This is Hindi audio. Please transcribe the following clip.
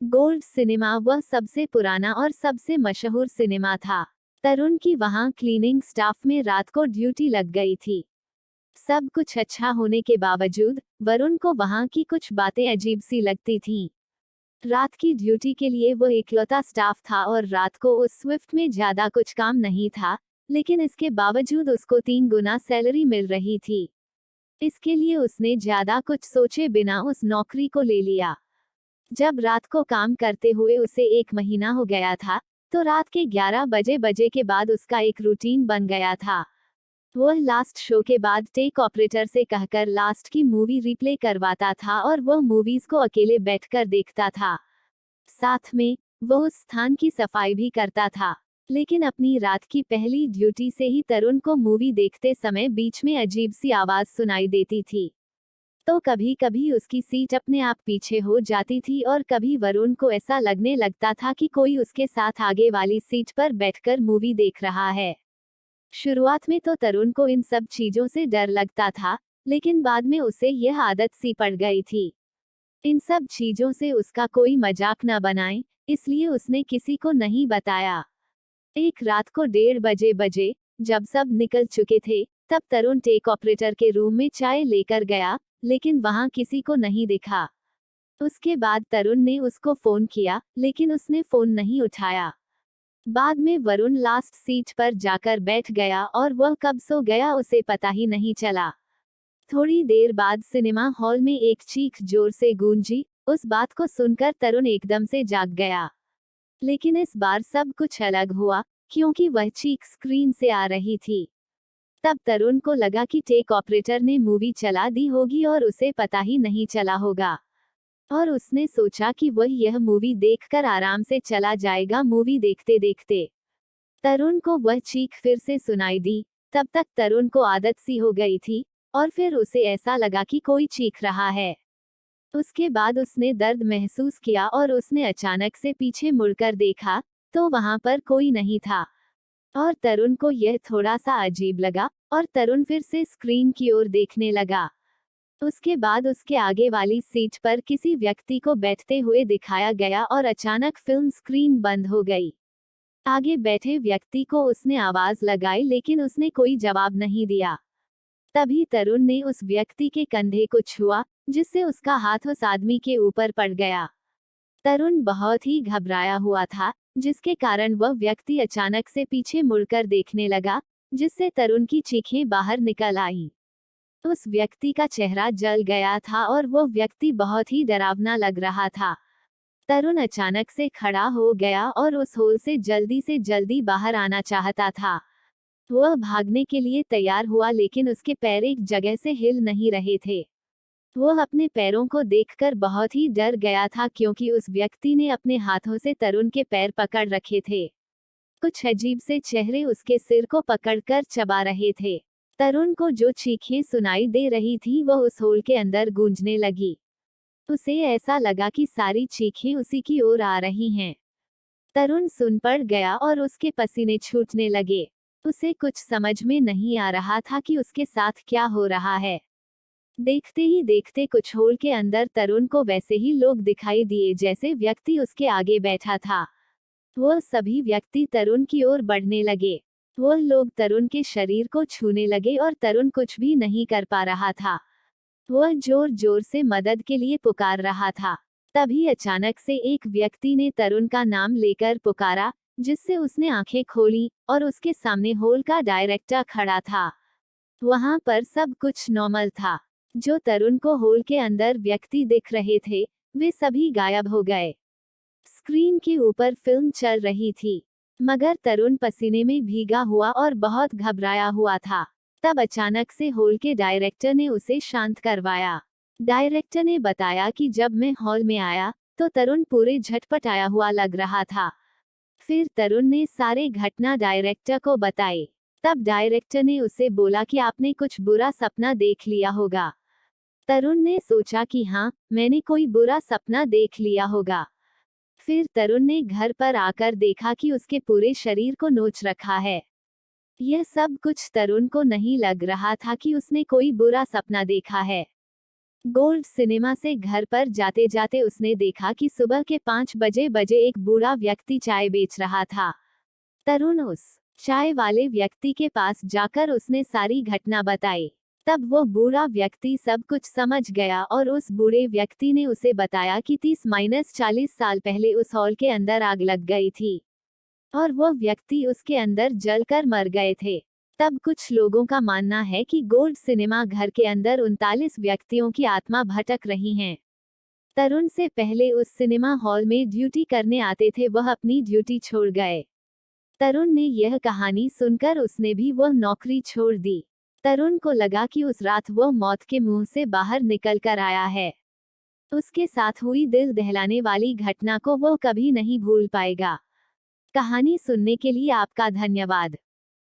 गोल्ड सिनेमा वह सबसे पुराना और सबसे मशहूर सिनेमा था। तरुण की वहां क्लीनिंग स्टाफ में रात को ड्यूटी लग गई थी। सब कुछ अच्छा होने के बावजूद वरुण को वहां की कुछ बातें अजीब सी लगती थीं। रात की ड्यूटी के लिए वो इकलौता स्टाफ था और रात को उस स्विफ्ट में ज्यादा कुछ काम नहीं था, लेकिन इसके बावजूद उसको 3 गुना सैलरी मिल रही थी। इसके लिए उसने ज्यादा कुछ सोचे बिना उस नौकरी को ले लिया। जब रात को काम करते हुए उसे 1 महीना हो गया था, तो रात के 11 बजे के बाद उसका एक रूटीन बन गया था। वह लास्ट शो के बाद टेक ऑपरेटर से कहकर लास्ट की मूवी रिप्ले करवाता था और वह मूवीज को अकेले बैठकर देखता था। साथ में वो उस स्थान की सफाई भी करता था। लेकिन अपनी रात की पहली ड्यूटी से ही तरुण को मूवी देखते समय बीच में अजीब सी आवाज सुनाई देती थी। तो कभी कभी उसकी सीट अपने आप पीछे हो जाती थी और कभी वरुण को ऐसा लगने लगता था कि कोई उसके साथ आगे वाली सीट पर बैठकर मूवी देख रहा है। शुरुआत में तो तरुण को इन सब चीजों से डर लगता था, लेकिन बाद में उसे यह आदत सी पड़ गई थी। इन सब चीजों से उसका कोई मजाक न बनाए, इसलिए उसने किसी को नहीं बताया। एक रात को 1:30 बजे जब सब निकल चुके थे, तब तरुण टेक ऑपरेटर के रूम में चाय लेकर गया, लेकिन वहां किसी को नहीं दिखा। उसके बाद तरुण ने उसको फोन किया, लेकिन उसने फोन नहीं उठाया। बाद में वरुण लास्ट सीट पर जाकर बैठ गया और वह कब सो गया उसे पता ही नहीं चला। थोड़ी देर बाद सिनेमा हॉल में एक चीख जोर से गूंजी। उस बात को सुनकर तरुण एकदम से जाग गया। लेकिन इस बार सब कुछ अलग हुआ, क्योंकि वह चीख स्क्रीन से आ रही थी। तब तरुण को लगा कि टेक ऑपरेटर ने मूवी चला दी होगी और उसे पता ही नहीं चला होगा। और उसने सोचा कि वह यह मूवी देखकर आराम से चला जाएगा। मूवी देखते देखते तरुण को वह चीख फिर से सुनाई दी। तब तक तरुण को आदत सी हो गई थी, और फिर उसे ऐसा लगा कि कोई चीख रहा है। उसके बाद उसने दर्द महसूस किया और उसने अचानक से पीछे मुड़कर देखा, तो वहां पर कोई नहीं था। और तरुण को यह थोड़ा सा अजीब लगा, और तरुण फिर से स्क्रीन की ओर देखने लगा। उसके बाद उसके आगे वाली सीट पर किसी व्यक्ति को बैठते हुए दिखाया गया और अचानक फिल्म स्क्रीन बंद हो गई। आगे बैठे व्यक्ति को उसने आवाज लगाई, लेकिन उसने कोई जवाब नहीं दिया। तभी तरुण ने उस व्यक्ति के कंधे को छुआ, जिससे उसका हाथ उस आदमी के ऊपर पड़ गया। तरुण बहुत ही घबराया हुआ था, जिसके कारण वह व्यक्ति अचानक से पीछे मुड़कर देखने लगा, जिससे तरुण की चीखें बाहर निकल आईं। उस व्यक्ति का चेहरा जल गया था और वो व्यक्ति बहुत ही डरावना लग रहा था। तरुण अचानक से खड़ा हो गया और उस होल से जल्दी बाहर आना चाहता था। वह भागने के लिए तैयार हुआ, लेकिन उसके पैर एक जगह से हिल नहीं रहे थे। वह अपने पैरों को देखकर बहुत ही डर गया था, क्योंकि उस व्यक्ति ने अपने हाथों से तरुण के पैर पकड़ रखे थे। कुछ अजीब से चेहरे उसके सिर को पकड़कर चबा रहे थे। तरुण को जो चीखें सुनाई दे रही थी वह उस होल के अंदर गूंजने लगी। उसे ऐसा लगा कि सारी चीखें उसी की ओर आ रही हैं। तरुण सुन पड़ गया और उसके पसीने छूटने लगे। उसे कुछ समझ में नहीं आ रहा था कि उसके साथ क्या हो रहा है। देखते ही देखते कुछ होल के अंदर तरुण को वैसे ही लोग दिखाई दिए जैसे व्यक्ति उसके आगे बैठा था। वह सभी व्यक्ति तरुण की ओर बढ़ने लगे। वह लोग तरुण के शरीर को छूने लगे और तरुण कुछ भी नहीं कर पा रहा था। वह जोर जोर से मदद के लिए पुकार रहा था। तभी अचानक से एक व्यक्ति ने तरुण का नाम लेकर पुकारा, जिससे उसने आंखें खोली और उसके सामने होल का डायरेक्टर खड़ा था। वहां पर सब कुछ नॉर्मल था। जो तरुण को होल के अंदर व्यक्ति दिख रहे थे, वे सभी गायब हो गए। स्क्रीन के ऊपर फिल्म चल रही थी, मगर तरुण पसीने में भीगा हुआ और बहुत घबराया हुआ था। तब अचानक से हॉल के डायरेक्टर ने उसे शांत करवाया। डायरेक्टर ने बताया कि जब मैं हॉल में आया, तो तरुण पूरे झटपटाया हुआ लग रहा था। फिर तरुण ने सारे घटना डायरेक्टर को बताए। तब डायरेक्टर ने उसे बोला कि आपने कुछ बुरा सपना देख लिया होगा। तरुण ने सोचा कि हाँ, मैंने कोई बुरा सपना देख लिया होगा। फिर तरुण ने घर पर आकर देखा कि उसके पूरे शरीर को नोच रखा है। यह सब कुछ तरुण को नहीं लग रहा था कि उसने कोई बुरा सपना देखा है। गोल्ड सिनेमा से घर पर जाते जाते उसने देखा कि सुबह के 5 बजे एक बूढ़ा व्यक्ति चाय बेच रहा था। तरुण उस चाय वाले व्यक्ति के पास जाकर उसने सारी घटना बताई। तब वो बूढ़ा व्यक्ति सब कुछ समझ गया और उस बूढ़े व्यक्ति ने उसे बताया कि 30-40 साल पहले उस हॉल के अंदर आग लग गई थी और वो व्यक्ति उसके अंदर जलकर मर गए थे। तब कुछ लोगों का मानना है कि गोल्ड सिनेमा घर के अंदर 39 व्यक्तियों की आत्मा भटक रही हैं। तरुण से पहले उस सिनेमा हॉल में ड्यूटी करने आते थे, वह अपनी ड्यूटी छोड़ गए। तरुण ने यह कहानी सुनकर उसने भी वह नौकरी छोड़ दी। तरुण को लगा कि उस रात वह मौत के मुंह से बाहर निकल कर आया है। उसके साथ हुई दिल दहलाने वाली घटना को वो कभी नहीं भूल पाएगा। कहानी सुनने के लिए आपका धन्यवाद।